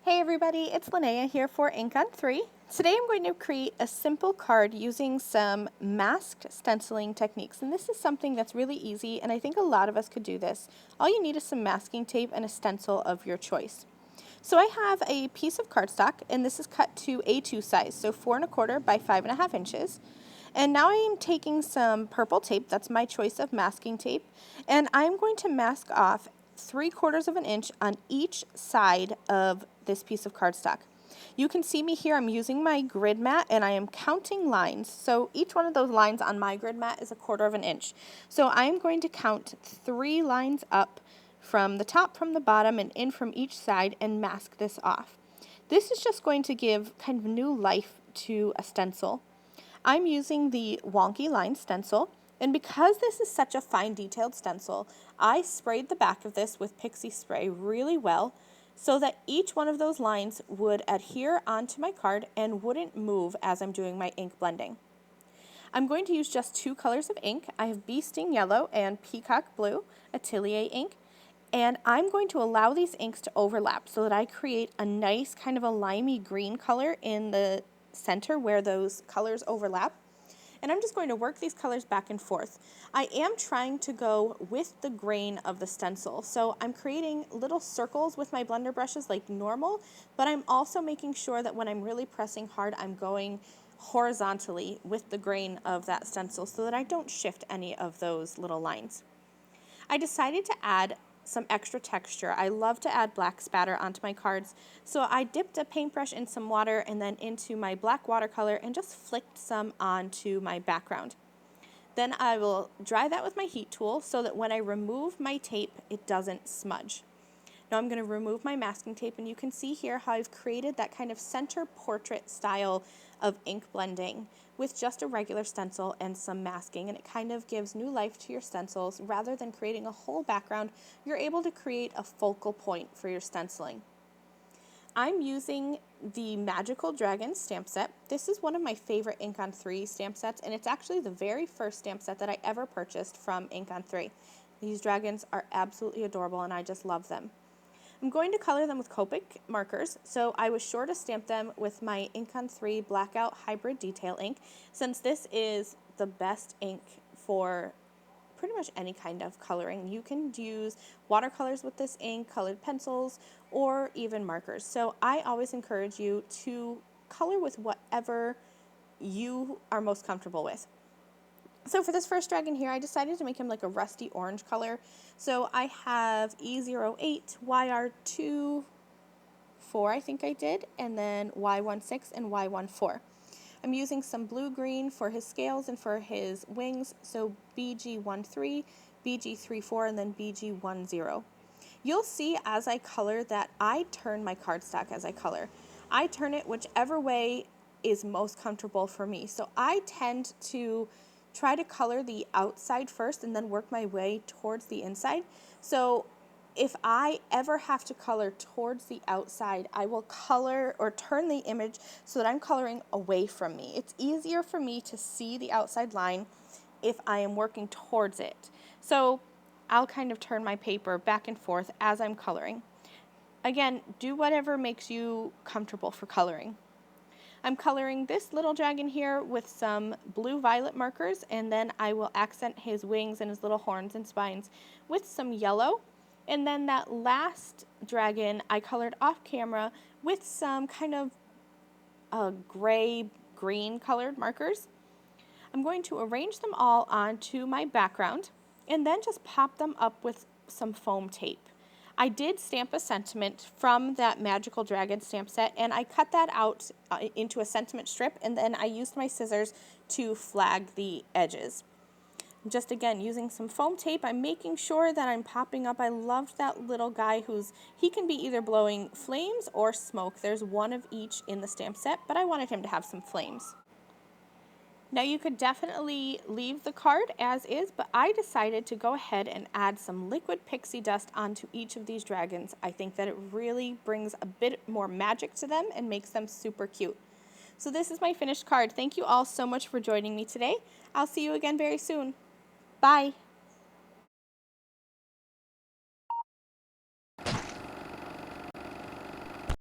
Hey everybody, it's Linnea here for Ink on 3. Today I'm going to create a simple card using some masked stenciling techniques, and this is something that's really easy and I think a lot of us could do this. All you need is some masking tape and a stencil of your choice. So I have a piece of cardstock, and this is cut to A2 size, so 4 1/4 by 5 1/2 inches. And now I am taking some purple tape, that's my choice of masking tape, and I'm going to mask off 3/4 of an inch on each side of this piece of cardstock. You can see me here, I'm using my grid mat and I am counting lines. So each one of those lines on my grid mat is 1/4 of an inch. So I'm going to count 3 lines up from the top, from the bottom, and in from each side and mask this off. This is just going to give kind of new life to a stencil. I'm using the wonky line stencil, and because this is such a fine detailed stencil, I sprayed the back of this with Pixie spray really well so that each one of those lines would adhere onto my card and wouldn't move as I'm doing my ink blending. I'm going to use just 2 colors of ink. I have Bee Sting Yellow and Peacock Blue, Atelier ink, and I'm going to allow these inks to overlap so that I create a nice kind of a limey green color in the center where those colors overlap. And I'm just going to work these colors back and forth. I am trying to go with the grain of the stencil, so I'm creating little circles with my blender brushes like normal, but I'm also making sure that when I'm really pressing hard, I'm going horizontally with the grain of that stencil so that I don't shift any of those little lines. I decided to add some extra texture. I love to add black spatter onto my cards, so I dipped a paintbrush in some water and then into my black watercolor and just flicked some onto my background. Then I will dry that with my heat tool so that when I remove my tape, it doesn't smudge. Now I'm going to remove my masking tape, and you can see here how I've created that kind of center portrait style of ink blending with just a regular stencil and some masking, and it kind of gives new life to your stencils. Rather than creating a whole background, you're able to create a focal point for your stenciling. I'm using the Magical Dragon stamp set. This is one of my favorite Ink on 3 stamp sets, and it's actually the very first stamp set that I ever purchased from Ink on 3. These dragons are absolutely adorable and I just love them. I'm going to color them with Copic markers, so I was sure to stamp them with my Ink on 3 Blackout Hybrid Detail ink, since this is the best ink for pretty much any kind of coloring. You can use watercolors with this ink, colored pencils, or even markers. So I always encourage you to color with whatever you are most comfortable with. So for this first dragon here, I decided to make him like a rusty orange color. So I have E08, YR24, I think I did, and then Y16 and Y14. I'm using some blue-green for his scales and for his wings, so BG13, BG34, and then BG10. You'll see as I color that I turn my cardstock as I color. I turn it whichever way is most comfortable for me. So I tend to try to color the outside first and then work my way towards the inside. So if I ever have to color towards the outside, I will color or turn the image so that I'm coloring away from me. It's easier for me to see the outside line if I am working towards it. So I'll kind of turn my paper back and forth as I'm coloring. Again, do whatever makes you comfortable for coloring. I'm coloring this little dragon here with some blue-violet markers, and then I will accent his wings and his little horns and spines with some yellow. And then that last dragon I colored off camera with some kind of gray-green colored markers. I'm going to arrange them all onto my background and then just pop them up with some foam tape. I did stamp a sentiment from that Magical Dragon stamp set, and I cut that out into a sentiment strip, and then I used my scissors to flag the edges. Just again, using some foam tape, I'm making sure that I'm popping up. I loved that little guy he can be either blowing flames or smoke. There's one of each in the stamp set, but I wanted him to have some flames. Now you could definitely leave the card as is, but I decided to go ahead and add some liquid pixie dust onto each of these dragons. I think that it really brings a bit more magic to them and makes them super cute. So this is my finished card. Thank you all so much for joining me today. I'll see you again very soon. Bye.